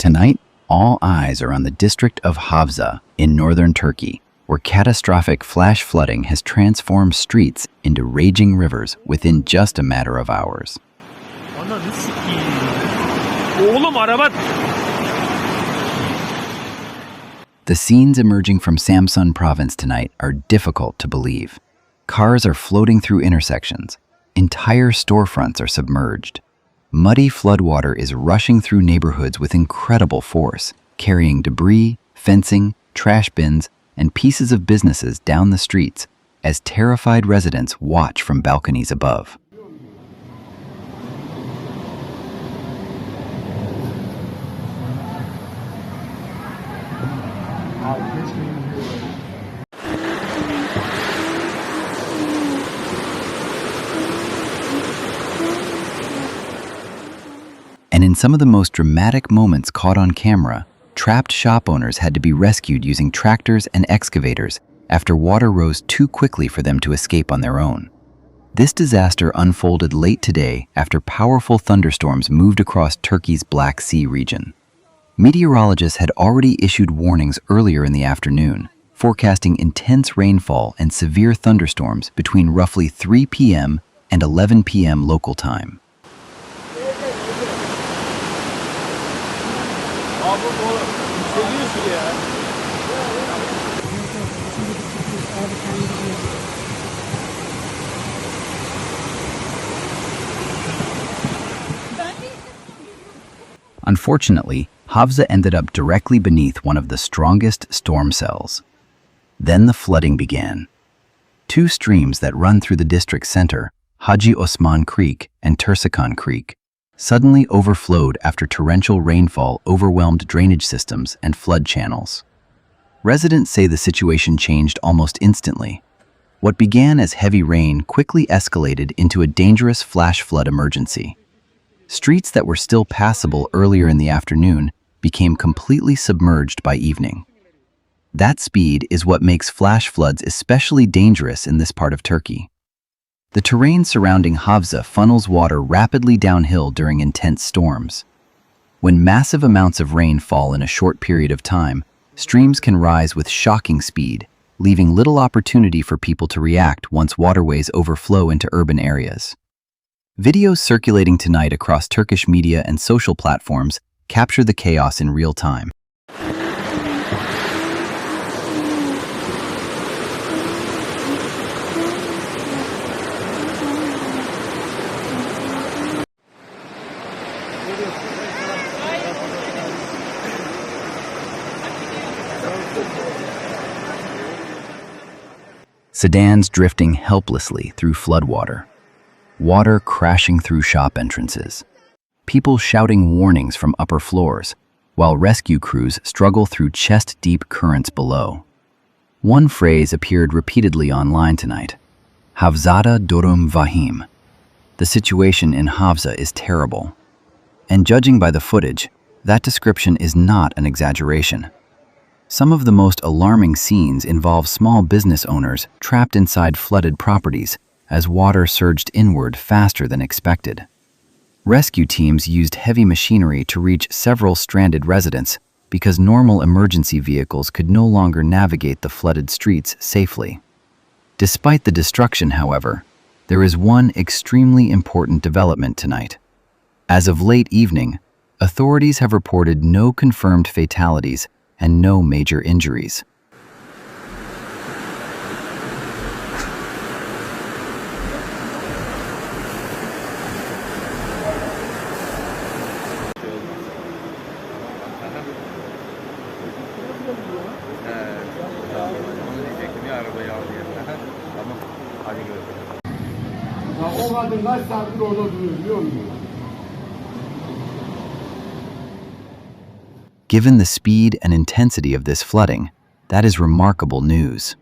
Tonight, all eyes are on the district of Havza in northern Turkey, where catastrophic flash flooding has transformed streets into raging rivers within just a matter of hours. Ananı sikeyim. Oğlum araba. The scenes emerging from Samsun Province tonight are difficult to believe. Cars are floating through intersections. Entire storefronts are submerged. Muddy floodwater is rushing through neighborhoods with incredible force, carrying debris, fencing, trash bins, and pieces of businesses down the streets as terrified residents watch from balconies above. And in some of the most dramatic moments caught on camera, trapped shop owners had to be rescued using tractors and excavators after water rose too quickly for them to escape on their own. This disaster unfolded late today after powerful thunderstorms moved across Turkey's Black Sea region. Meteorologists had already issued warnings earlier in the afternoon, forecasting intense rainfall and severe thunderstorms between roughly 3 p.m. and 11 p.m. local time. Unfortunately, Havza ended up directly beneath one of the strongest storm cells. Then the flooding began. Two streams that run through the district center, Haji Osman Creek and Tursakan Creek, suddenly overflowed after torrential rainfall overwhelmed drainage systems and flood channels. Residents say the situation changed almost instantly. What began as heavy rain quickly escalated into a dangerous flash flood emergency. Streets that were still passable earlier in the afternoon became completely submerged by evening. That speed is what makes flash floods especially dangerous in this part of Turkey. The terrain surrounding Havza funnels water rapidly downhill during intense storms. When massive amounts of rain fall in a short period of time, streams can rise with shocking speed, leaving little opportunity for people to react once waterways overflow into urban areas. Videos circulating tonight across Turkish media and social platforms capture the chaos in real time. Sedans drifting helplessly through floodwater. Water crashing through shop entrances. People shouting warnings from upper floors, while rescue crews struggle through chest-deep currents below. One phrase appeared repeatedly online tonight: Havzada durum vahim. The situation in Havza is terrible. And judging by the footage, that description is not an exaggeration. Some of the most alarming scenes involve small business owners trapped inside flooded properties as water surged inward faster than expected. Rescue teams used heavy machinery to reach several stranded residents because normal emergency vehicles could no longer navigate the flooded streets safely. Despite the destruction, however, there is one extremely important development tonight. As of late evening, authorities have reported no confirmed fatalities and no major injuries. Given the speed and intensity of this flooding, that is remarkable news.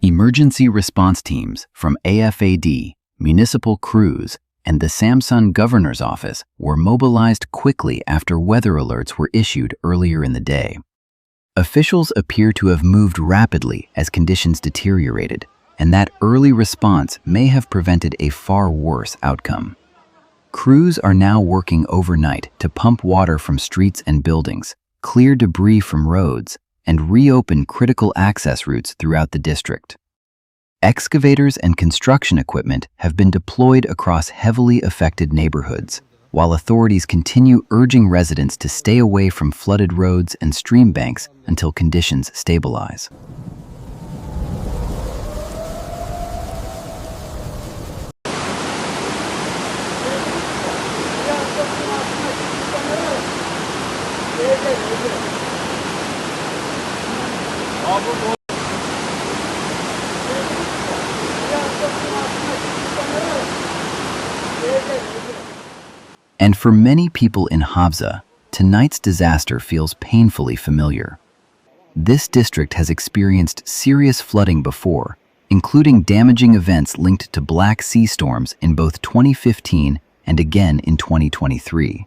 Emergency response teams from AFAD, municipal crews, and the Samsun Governor's Office were mobilized quickly after weather alerts were issued earlier in the day. Officials appear to have moved rapidly as conditions deteriorated, and that early response may have prevented a far worse outcome. Crews are now working overnight to pump water from streets and buildings, clear debris from roads, and reopen critical access routes throughout the district. Excavators and construction equipment have been deployed across heavily affected neighborhoods, while authorities continue urging residents to stay away from flooded roads and stream banks until conditions stabilize. And for many people in Havza, tonight's disaster feels painfully familiar. This district has experienced serious flooding before, including damaging events linked to Black Sea storms in both 2015 and again in 2023.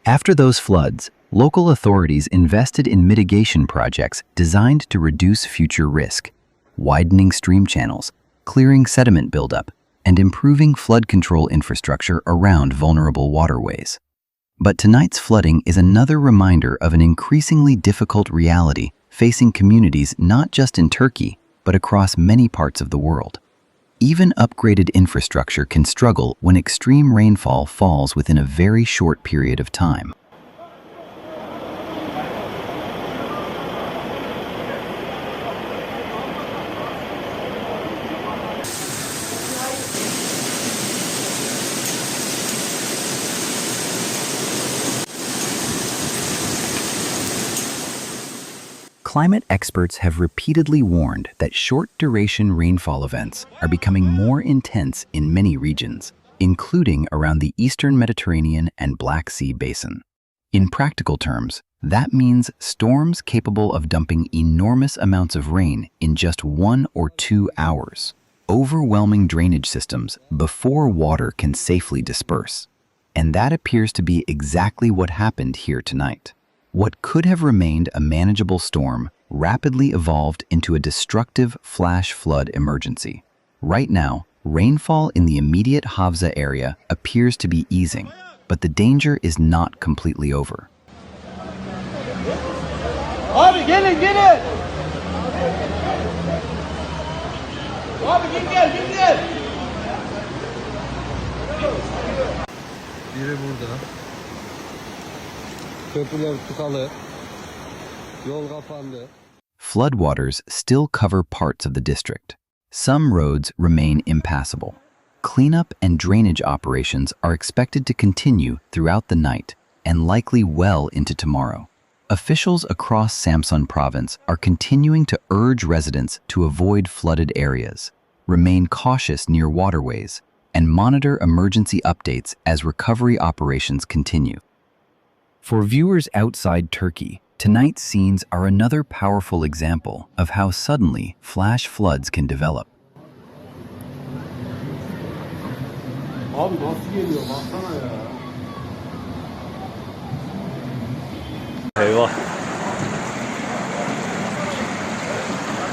After those floods, local authorities invested in mitigation projects designed to reduce future risk, widening stream channels, clearing sediment buildup, and improving flood control infrastructure around vulnerable waterways. But tonight's flooding is another reminder of an increasingly difficult reality facing communities not just in Turkey, but across many parts of the world. Even upgraded infrastructure can struggle when extreme rainfall falls within a very short period of time. Climate experts have repeatedly warned that short-duration rainfall events are becoming more intense in many regions, including around the Eastern Mediterranean and Black Sea basin. In practical terms, that means storms capable of dumping enormous amounts of rain in just 1 or 2 hours, overwhelming drainage systems before water can safely disperse. And that appears to be exactly what happened here tonight. What could have remained a manageable storm rapidly evolved into a destructive flash flood emergency. Right now, rainfall in the immediate Havza area appears to be easing, but the danger is not completely over. Abi gelin gelin. Abi gel. Biri burada. Köprüler tıkalı. Yol kapandı. Floodwaters still cover parts of the district. Some roads remain impassable. Cleanup and drainage operations are expected to continue throughout the night and likely well into tomorrow. Officials across Samsun Province are continuing to urge residents to avoid flooded areas, remain cautious near waterways, and monitor emergency updates as recovery operations continue. For viewers outside Turkey, tonight's scenes are another powerful example of how suddenly flash floods can develop. Abi nasıl geliyor baksana ya. Eyvah.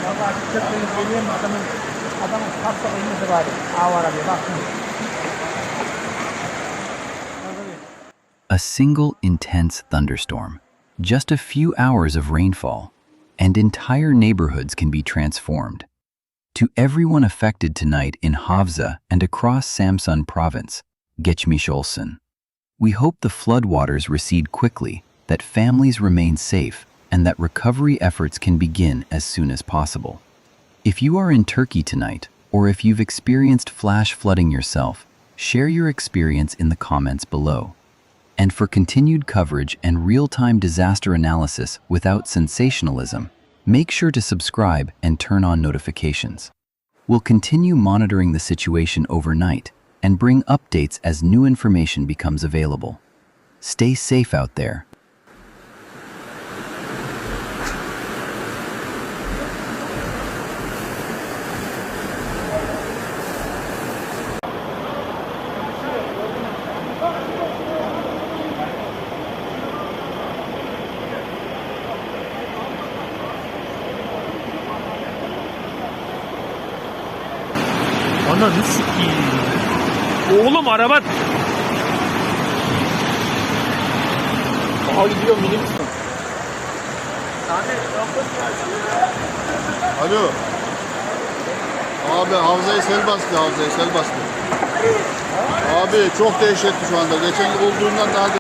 Vallahi köprünün geliyor mu adamın hasta elinde var. Ağır abi baksana. A single intense thunderstorm, just a few hours of rainfall, and entire neighborhoods can be transformed. To everyone affected tonight in Havza and across Samsun Province, geçmiş olsun. We hope the floodwaters recede quickly, that families remain safe, and that recovery efforts can begin as soon as possible. If you are in Turkey tonight, or if you've experienced flash flooding yourself, share your experience in the comments below. And for continued coverage and real-time disaster analysis without sensationalism, make sure to subscribe and turn on notifications. We'll continue monitoring the situation overnight and bring updates as new information becomes available. Stay safe out there. Ananı sikiyim. Oğlum araba. Aha gidiyor minibüs. Alo. Abi Havza'yı sel bastı, Havza'yı sel bastı. Abi çok dehşetli şu anda. Geçen olduğundan daha